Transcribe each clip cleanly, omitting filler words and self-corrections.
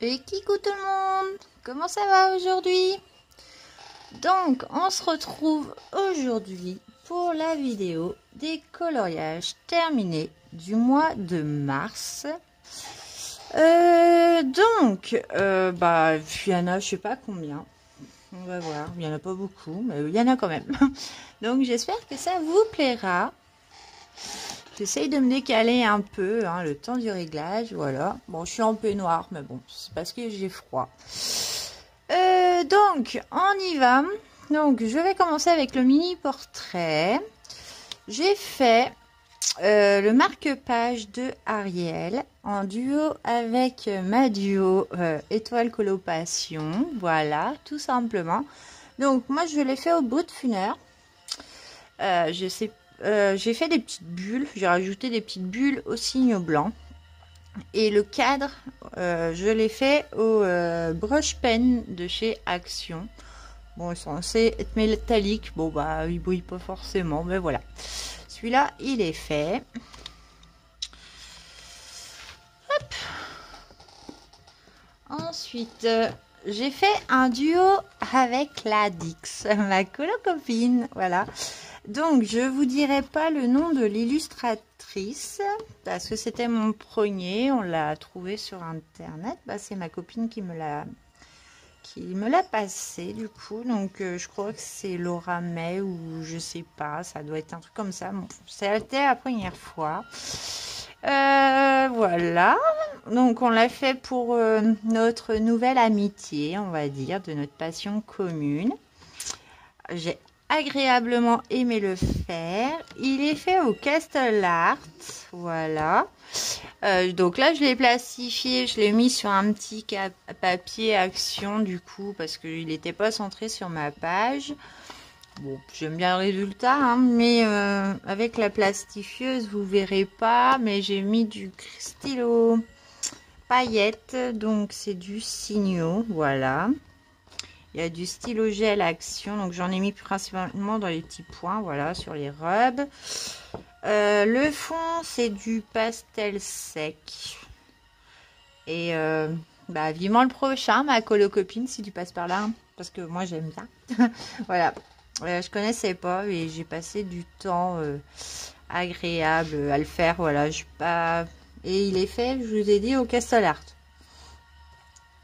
Et coucou tout le monde, comment ça va aujourd'hui? Donc on se retrouve aujourd'hui pour la vidéo des coloriages terminés du mois de mars. Il y en a je sais pas combien, on va voir, il y en a pas beaucoup mais il y en a quand même. Donc j'espère que ça vous plaira. J'essaye de me décaler un peu, le temps du réglage, voilà. Bon, je suis en peignoir, mais bon, c'est parce que j'ai froid. Donc, on y va. Donc, je vais commencer avec le mini portrait. J'ai fait le marque-page de Ariel en duo avec ma duo Étoile Coloration. Voilà, tout simplement. Donc, moi, je l'ai fait au bout de funeur. J'ai fait des petites bulles, j'ai rajouté des petites bulles au signe blanc. Et le cadre, je l'ai fait au brush pen de chez Action. Bon, ils sont censés être métalliques. Bon, bah, ils brillent pas forcément, mais voilà. Celui-là, il est fait. Hop. Ensuite, j'ai fait un duo avec la Dix, ma colo-copine, voilà. Donc, je vous dirai pas le nom de l'illustratrice parce que c'était mon premier. On l'a trouvé sur internet. Bah, c'est ma copine qui me l'a passé du coup. Donc, je crois que c'est Laura May ou je sais pas. Ça doit être un truc comme ça. Bon, c'était la première fois. Voilà. Donc, on l'a fait pour notre nouvelle amitié, on va dire, de notre passion commune. J'ai agréablement aimé le faire. Il est fait au Castle Art, voilà. Donc là je l'ai plastifié, je l'ai mis sur un petit papier Action du coup parce qu'il n'était pas centré sur ma page. Bon, j'aime bien le résultat, mais avec la plastifieuse vous verrez pas, mais j'ai mis du stylo paillettes, donc c'est du Signo, voilà. Il y a du stylo gel Action, donc j'en ai mis principalement dans les petits points, voilà, sur les rubs. Le fond, c'est du pastel sec. Et vivement le prochain, ma colo-copine, si tu passes par là, parce que moi j'aime bien. Voilà, je connaissais pas et j'ai passé du temps agréable à le faire, voilà. Et il est fait, je vous ai dit, au Castle Art.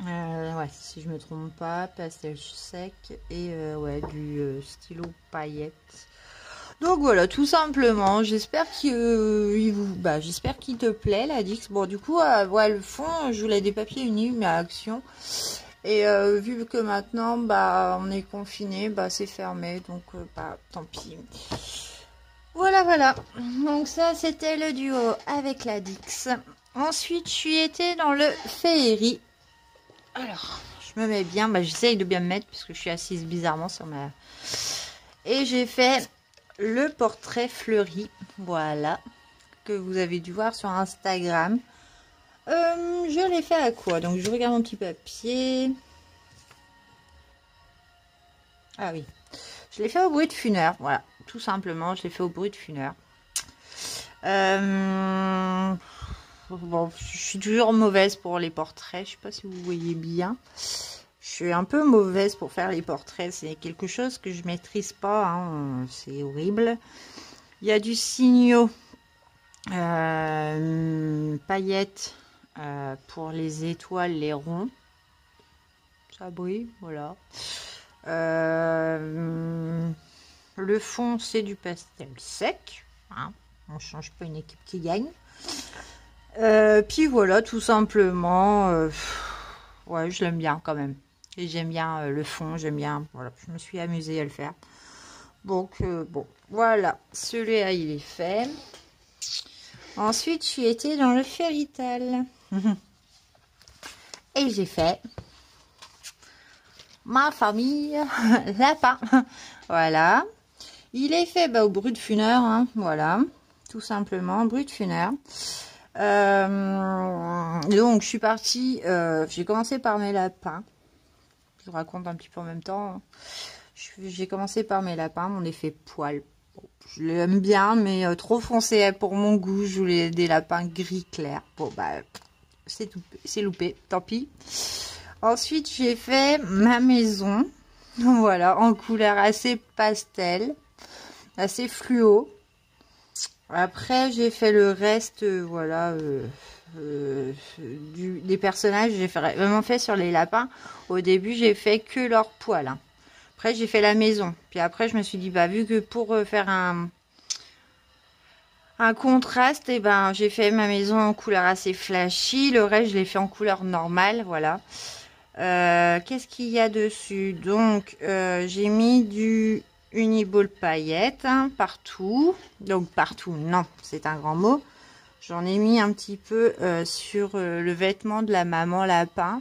Ouais, si je me trompe pas, pastel sec et du stylo paillettes. Donc voilà, tout simplement. J'espère qu'il te plaît la Dix. Bon, du coup, le fond, je voulais des papiers unis, mais à Action. Et vu que maintenant, on est confiné, c'est fermé, donc tant pis. Voilà. Donc ça, c'était le duo avec la Dix. Ensuite, je suis été dans le féerie. Alors, je me mets bien, j'essaye de bien me mettre parce que je suis assise bizarrement sur ma... Et j'ai fait le portrait fleuri, voilà, que vous avez dû voir sur Instagram. Je l'ai fait à quoi? Donc, je regarde mon petit papier. Ah oui, je l'ai fait au bruit de funeur, voilà, tout simplement, je l'ai fait au bruit de funeur. Bon, je suis toujours mauvaise pour les portraits. Je sais pas si vous voyez bien. Je suis un peu mauvaise pour faire les portraits. C'est quelque chose que je maîtrise pas. C'est horrible. Il y a du Signo paillettes pour les étoiles, les ronds. Ça brille, voilà. Le fond, c'est du pastel sec. On change pas une équipe qui gagne. Puis voilà, tout simplement, ouais, je l'aime bien quand même. Et j'aime bien le fond, j'aime bien, voilà, je me suis amusée à le faire. Donc, bon, voilà, celui-là, il est fait. Ensuite, je suis été dans le Fairytale. Et j'ai fait ma famille lapin. Voilà. Il est fait au bruit de funeur, voilà, tout simplement, bruit de funeur. Donc je suis partie, j'ai commencé par mes lapins. Je vous raconte un petit peu en même temps. J'ai commencé par mes lapins, mon effet poil. Bon, je l'aime bien, mais trop foncé pour mon goût. Je voulais des lapins gris clair. Bon, c'est loupé, tant pis. Ensuite, j'ai fait ma maison. Voilà, en couleur assez pastel, assez fluo. Après, j'ai fait le reste, voilà, des personnages. J'ai vraiment fait sur les lapins. Au début, j'ai fait que leur poil. Hein. Après, j'ai fait la maison. Puis après, je me suis dit, bah, vu que pour faire un contraste, et ben, j'ai fait ma maison en couleur assez flashy. Le reste, je l'ai fait en couleur normale, voilà. Qu'est-ce qu'il y a dessus? Donc, j'ai mis du Uniball paillettes hein, partout. Donc, partout, non, c'est un grand mot. J'en ai mis un petit peu sur le vêtement de la maman lapin.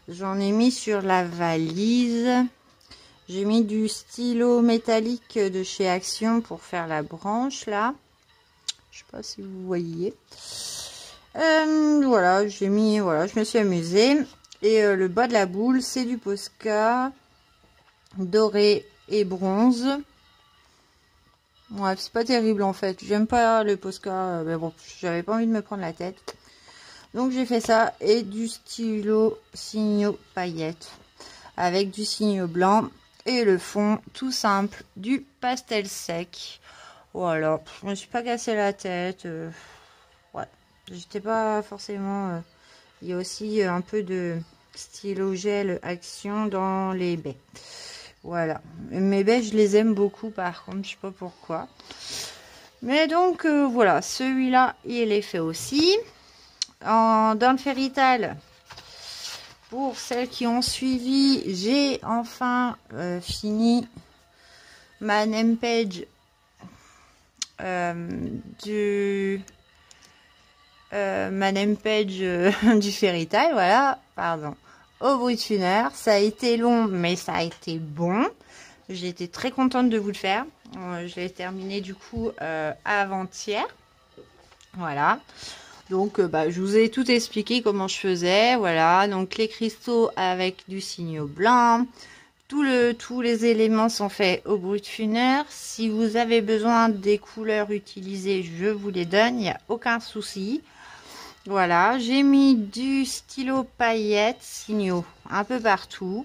J'en ai mis sur la valise. J'ai mis du stylo métallique de chez Action pour faire la branche, là. Je sais pas si vous voyez. Voilà, j'ai mis, voilà, je me suis amusée. Et le bas de la boule, c'est du Posca doré et bronze. Ouais, c'est pas terrible en fait. J'aime pas le Posca, mais bon, j'avais pas envie de me prendre la tête. Donc j'ai fait ça et du stylo Signo paillettes avec du Signo blanc et le fond tout simple du pastel sec. Voilà, je me suis pas cassé la tête. Ouais, j'étais pas forcément. Il y a aussi un peu de stylo gel Action dans les baies. Voilà. Mes baies, je les aime beaucoup par contre. Je sais pas pourquoi. Mais donc, voilà. Celui-là, il est fait aussi. Dans le Fairytale, pour celles qui ont suivi, j'ai enfin fini ma name page du Fairytale, voilà, pardon, au Brut-Funner. Ça a été long, mais ça a été bon. J'ai été très contente de vous le faire. Je l'ai terminé du coup avant-hier. Voilà. Donc, je vous ai tout expliqué comment je faisais. Voilà, donc les cristaux avec du Signo blanc. Tous les éléments sont faits au Brut-Funner. Si vous avez besoin des couleurs utilisées, je vous les donne. Il n'y a aucun souci. Voilà, j'ai mis du stylo paillettes Signo un peu partout.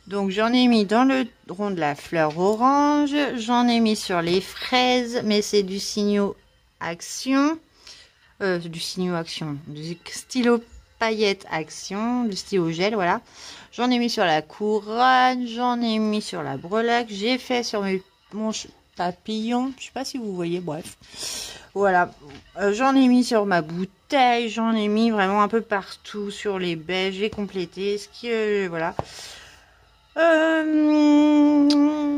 Donc, j'en ai mis dans le rond de la fleur orange. J'en ai mis sur les fraises, mais c'est du Signo Action. Du Signo Action. Du stylo paillettes Action. Du stylo gel, voilà. J'en ai mis sur la couronne. J'en ai mis sur la breloque. J'ai fait sur mon papillon. Je sais pas si vous voyez, bref. Voilà. J'en ai mis sur ma bouteille. J'en ai mis vraiment un peu partout sur les baies. J'ai complété. Ce qui, voilà.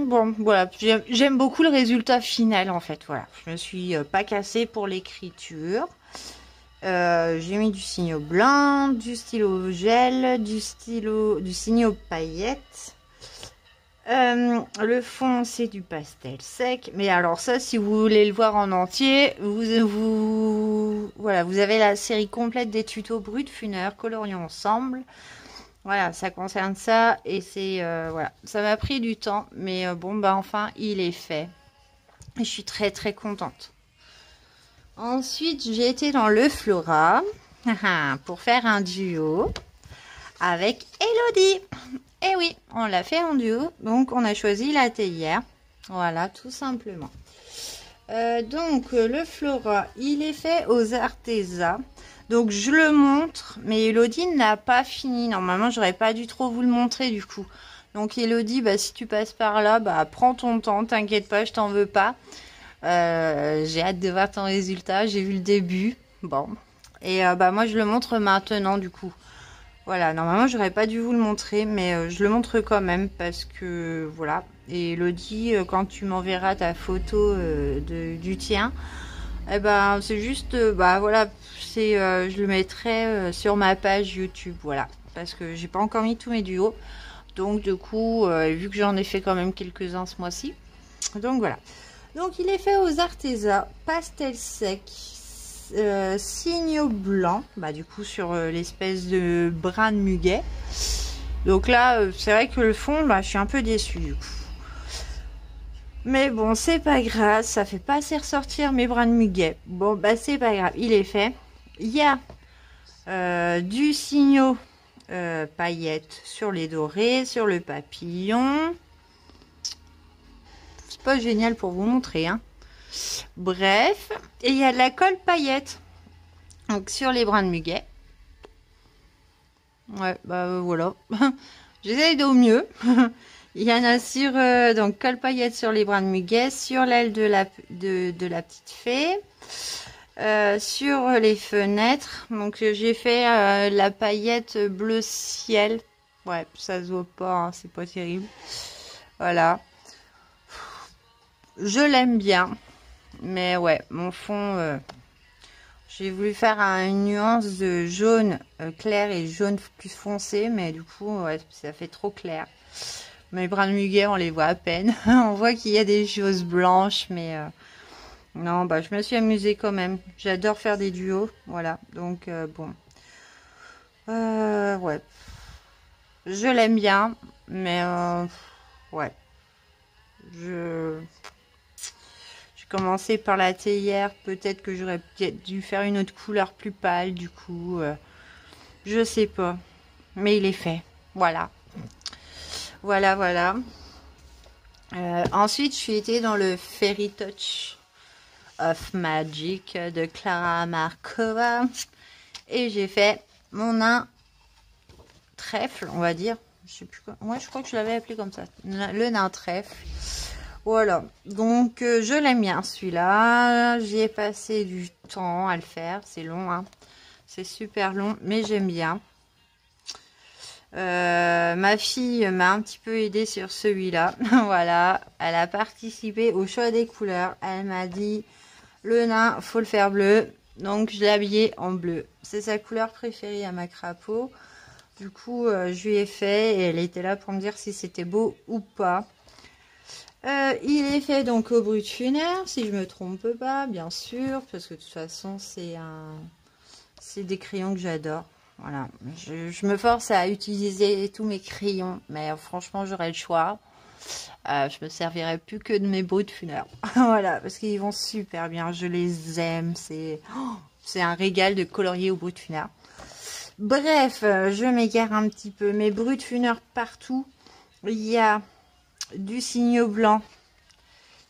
Bon, voilà. J'aime beaucoup le résultat final, en fait. Voilà. Je me suis pas cassée pour l'écriture. J'ai mis du Signo blanc, du stylo gel, du Signo paillettes. Le fond, c'est du pastel sec. Mais alors ça, si vous voulez le voir en entier, voilà, vous avez la série complète des tutos Brut-Funner, colorions ensemble. Voilà, ça concerne ça. Et c'est, voilà, ça m'a pris du temps. Mais bon, enfin, il est fait. Et je suis très, très contente. Ensuite, j'ai été dans le Flora pour faire un duo avec Elodie. Et oui, on l'a fait en duo. Donc, on a choisi la théière. Voilà, tout simplement. Donc, le Flora, il est fait aux Arteza. Donc, je le montre. Mais Elodie n'a pas fini. Normalement, j'aurais pas dû trop vous le montrer du coup. Donc, Elodie, si tu passes par là, prends ton temps. T'inquiète pas, je t'en veux pas. J'ai hâte de voir ton résultat. J'ai vu le début. Bon. Et moi, je le montre maintenant du coup. Voilà, normalement, j'aurais pas dû vous le montrer, mais je le montre quand même parce que, voilà. Et Elodie, quand tu m'enverras ta photo du tien, c'est juste, voilà, je le mettrai sur ma page YouTube, voilà. Parce que j'ai pas encore mis tous mes duos. Donc, du coup, vu que j'en ai fait quand même quelques-uns ce mois-ci. Donc, voilà. Donc, il est fait aux Arteza, pastel sec. Signo blanc, du coup sur l'espèce de brin de muguet. Donc là c'est vrai que le fond je suis un peu déçue du coup, mais bon c'est pas grave, ça fait pas assez ressortir mes brins de muguet. Bon c'est pas grave, il est fait. Il y a Du signaux paillettes sur les dorés, sur le papillon. C'est pas génial pour vous montrer, hein. Bref, et il y a de la colle paillette. Donc sur les brins de muguet. Ouais, bah voilà. J'essaye au mieux. Il y en a sur donc colle paillette sur les brins de muguet, sur l'aile de la petite fée, sur les fenêtres. Donc j'ai fait la paillette bleu ciel. Ouais, ça se voit pas, hein, c'est pas terrible. Voilà. Je l'aime bien, mais ouais, mon fond. J'ai voulu faire une nuance de jaune clair et jaune plus foncé, mais du coup, ouais, ça fait trop clair. Mes brins de muguet, on les voit à peine. On voit qu'il y a des choses blanches, mais non, bah, je me suis amusée quand même. J'adore faire des duos, voilà. Donc, bon. Ouais. Je l'aime bien, mais ouais. J'ai commencé par la théière. Peut-être que j'aurais peut-être dû faire une autre couleur plus pâle, du coup. Je sais pas. Mais il est fait. Voilà. Voilà, voilà. Ensuite, je suis été dans le Fairy Touch of Magic de Clara Markova. Et j'ai fait mon nain trèfle, on va dire. Je sais plus quoi. Ouais, je crois que je l'avais appelé comme ça. Le nain trèfle. Voilà. Donc, je l'aime bien celui-là. J'y ai passé du temps à le faire. C'est long, hein. C'est super long, mais j'aime bien. Ma fille m'a un petit peu aidé sur celui-là. Voilà, elle a participé au choix des couleurs. Elle m'a dit le nain, faut le faire bleu. Donc je l'ai habillé en bleu. C'est sa couleur préférée à ma crapaud. Du coup, je lui ai fait et elle était là pour me dire si c'était beau ou pas. Il est fait donc au brut funaire, si je me trompe pas, bien sûr, parce que de toute façon c'est des crayons que j'adore. Voilà, je me force à utiliser tous mes crayons, mais franchement, j'aurai le choix. Je me servirai plus que de mes bruts funaires. Voilà, parce qu'ils vont super bien, je les aime. C'est un régal de colorier au brut funaire. Bref, je m'égare un petit peu. Mes bruts funaires partout. Il y a du signaux blanc.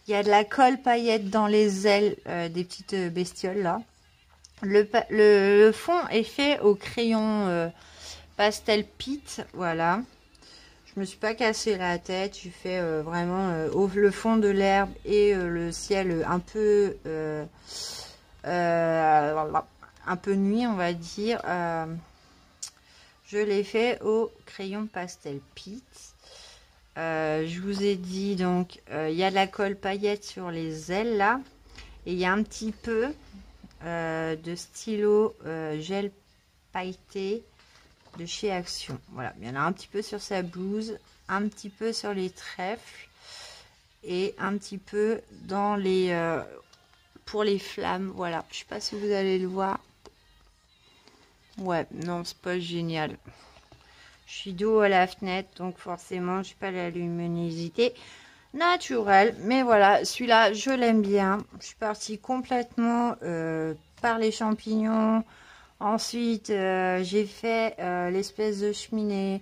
Il y a de la colle paillette dans les ailes des petites bestioles là. Le fond est fait au crayon pastel pit, voilà. Je me suis pas cassé la tête, j'ai fait vraiment le fond de l'herbe et le ciel un peu nuit, on va dire. Je l'ai fait au crayon pastel pit. Je vous ai dit donc il y a de la colle paillette sur les ailes là et il y a un petit peu de stylo gel pailleté de chez Action. Voilà, il y en a un petit peu sur sa blouse, un petit peu sur les trèfles et un petit peu dans les pour les flammes. Voilà, je sais pas si vous allez le voir. Ouais, non, c'est pas génial. Je suis dos à la fenêtre, donc forcément, je n'ai pas la luminosité naturelle. Mais voilà, celui-là, je l'aime bien. Je suis partie complètement par les champignons. Ensuite, j'ai fait l'espèce de cheminée.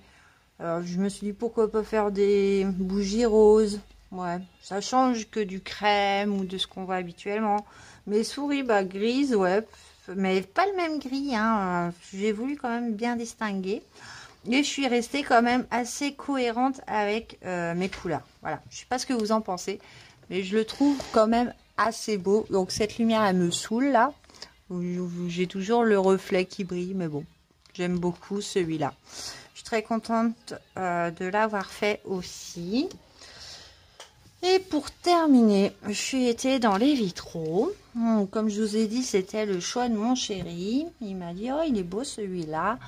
Alors, je me suis dit, pourquoi pas faire des bougies roses. Ouais, ça change que du crème ou de ce qu'on voit habituellement. Mes souris, bah, grises, ouais. Mais pas le même gris, hein. J'ai voulu quand même bien distinguer. Et je suis restée quand même assez cohérente avec mes couleurs. Voilà, je sais pas ce que vous en pensez, mais je le trouve quand même assez beau. Donc cette lumière, elle me saoule là. J'ai toujours le reflet qui brille, mais bon, j'aime beaucoup celui-là. Je suis très contente de l'avoir fait aussi. Et pour terminer, je suis été dans les vitraux. Comme je vous ai dit, c'était le choix de mon chéri. Il m'a dit, oh, il est beau celui-là.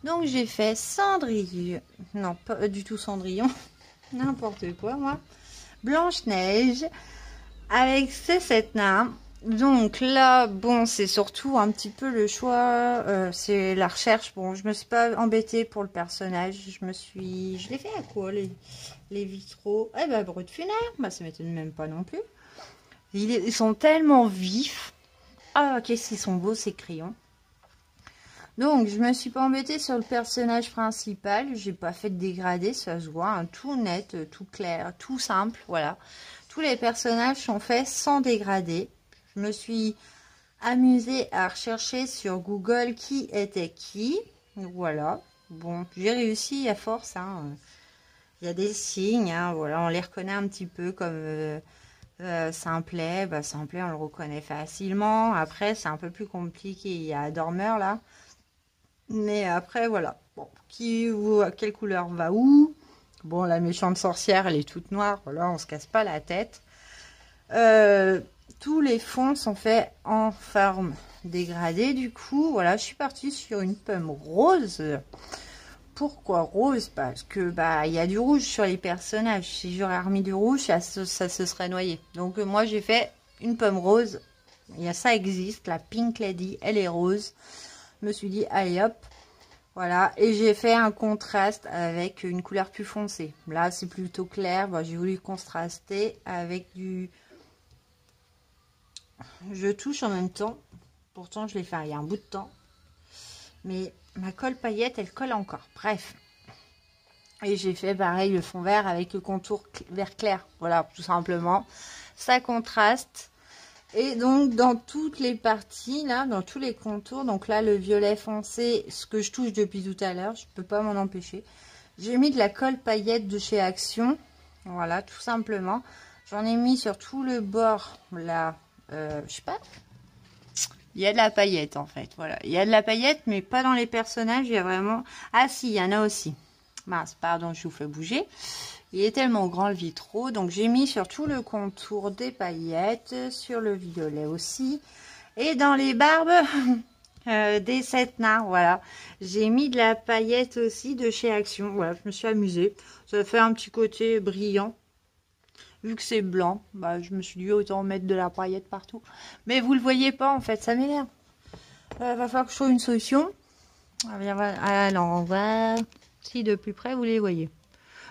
Donc j'ai fait Cendrillon, non pas du tout Cendrillon, n'importe quoi moi, Blanche-Neige avec ses 7 nains. Donc là, bon, c'est surtout un petit peu le choix, c'est la recherche. Bon, je me suis pas embêtée pour le personnage, je l'ai fait à quoi les vitraux? Eh ben, brut funaire, bah ça m'étonne même pas non plus. Ils sont tellement vifs. Ah, qu'est-ce qu'ils sont beaux ces crayons. Donc, je me suis pas embêtée sur le personnage principal. J'ai pas fait de dégradé, ça se voit, hein, tout net, tout clair, tout simple, voilà. Tous les personnages sont faits sans dégradé. Je me suis amusée à rechercher sur Google qui était qui. Voilà. Bon, j'ai réussi à force, hein. Il y a des signes, hein, voilà, on les reconnaît un petit peu comme Simplet. Bah, Simplet, on le reconnaît facilement. Après, c'est un peu plus compliqué. Il y a Dormeur là. Mais après, voilà. Bon, quelle couleur va où? Bon, la méchante sorcière, elle est toute noire. Voilà, on se casse pas la tête. Tous les fonds sont faits en forme dégradée. Du coup, voilà, je suis partie sur une pomme rose. Pourquoi rose? Parce que bah il y a du rouge sur les personnages. Si j'aurais remis du rouge, ça se serait noyé. Donc moi j'ai fait une pomme rose. Ça existe, la Pink Lady, elle est rose. Je me suis dit allez hop, voilà. Et j'ai fait un contraste avec une couleur plus foncée. Là c'est plutôt clair. Bon, j'ai voulu contraster avec du... Je touche en même temps. Pourtant je l'ai fait il y a un bout de temps. Mais ma colle paillette, elle colle encore. Bref. Et j'ai fait pareil le fond vert avec le contour vert clair. Voilà, tout simplement. Ça contraste. Et donc, dans toutes les parties, là, dans tous les contours, donc là, le violet foncé, ce que je touche depuis tout à l'heure, je peux pas m'en empêcher. J'ai mis de la colle paillette de chez Action. Voilà, tout simplement. J'en ai mis sur tout le bord, là, je sais pas. Il y a de la paillette en fait, voilà. Il y a de la paillette, mais pas dans les personnages. Il y a vraiment... Ah si, il y en a aussi. Mince, pardon, je vous fais bouger. Il est tellement grand le vitraux. Donc j'ai mis sur tout le contour des paillettes, sur le violet aussi. Et dans les barbes des 7 nains, voilà. J'ai mis de la paillette aussi de chez Action. Voilà, je me suis amusée. Ça fait un petit côté brillant. Vu que c'est blanc, bah, je me suis dit autant mettre de la paillette partout. Mais vous le voyez pas en fait, ça m'énerve. Va falloir que je trouve une solution. Alors on va... Si de plus près vous les voyez.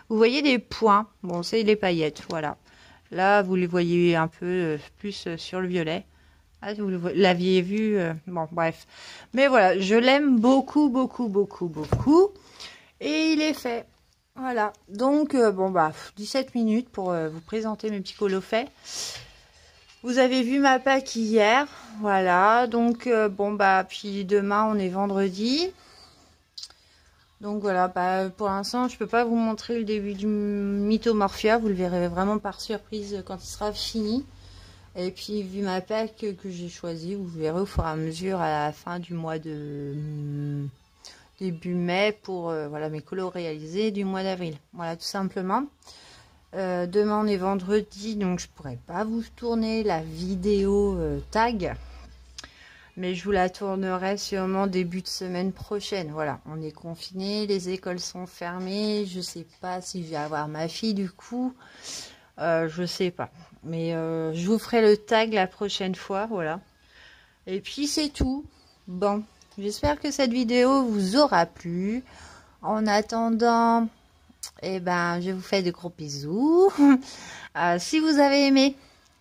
Vous voyez des points. Bon, c'est les paillettes, voilà. Là, vous les voyez un peu plus sur le violet. Ah, vous l'aviez vu. Bon, bref. Mais voilà, je l'aime beaucoup, beaucoup, beaucoup, beaucoup. Et il est fait. Voilà, donc bon bah 17 minutes pour vous présenter mes petits colos faits. Vous avez vu ma pack hier, voilà, donc bon bah puis demain on est vendredi. Donc voilà, bah, pour l'instant je peux pas vous montrer le début du Mythomorphia, vous le verrez vraiment par surprise quand il sera fini. Et puis vu ma pack que j'ai choisi, vous verrez au fur et à mesure à la fin du mois de... début mai pour voilà mes colos réalisés du mois d'avril. Voilà, tout simplement. Demain on est vendredi, donc je pourrais pas vous tourner la vidéo tag, mais je vous la tournerai sûrement début de semaine prochaine. Voilà, on est confiné, les écoles sont fermées, je sais pas si je vais avoir ma fille du coup, je sais pas, mais je vous ferai le tag la prochaine fois. Voilà, et puis c'est tout. Bon, j'espère que cette vidéo vous aura plu. En attendant, eh ben, je vous fais de gros bisous. Si vous avez aimé,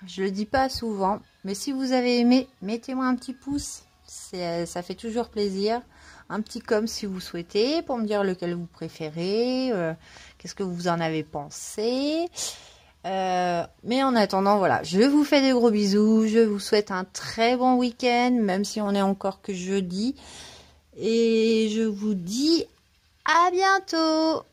je le dis pas souvent, mais si vous avez aimé, mettez-moi un petit pouce. Ça fait toujours plaisir. Un petit comme si vous souhaitez, pour me dire lequel vous préférez, qu'est-ce que vous en avez pensé. Mais en attendant, voilà, je vous fais de gros bisous. Je vous souhaite un très bon week-end, même si on est encore que jeudi. Et je vous dis à bientôt.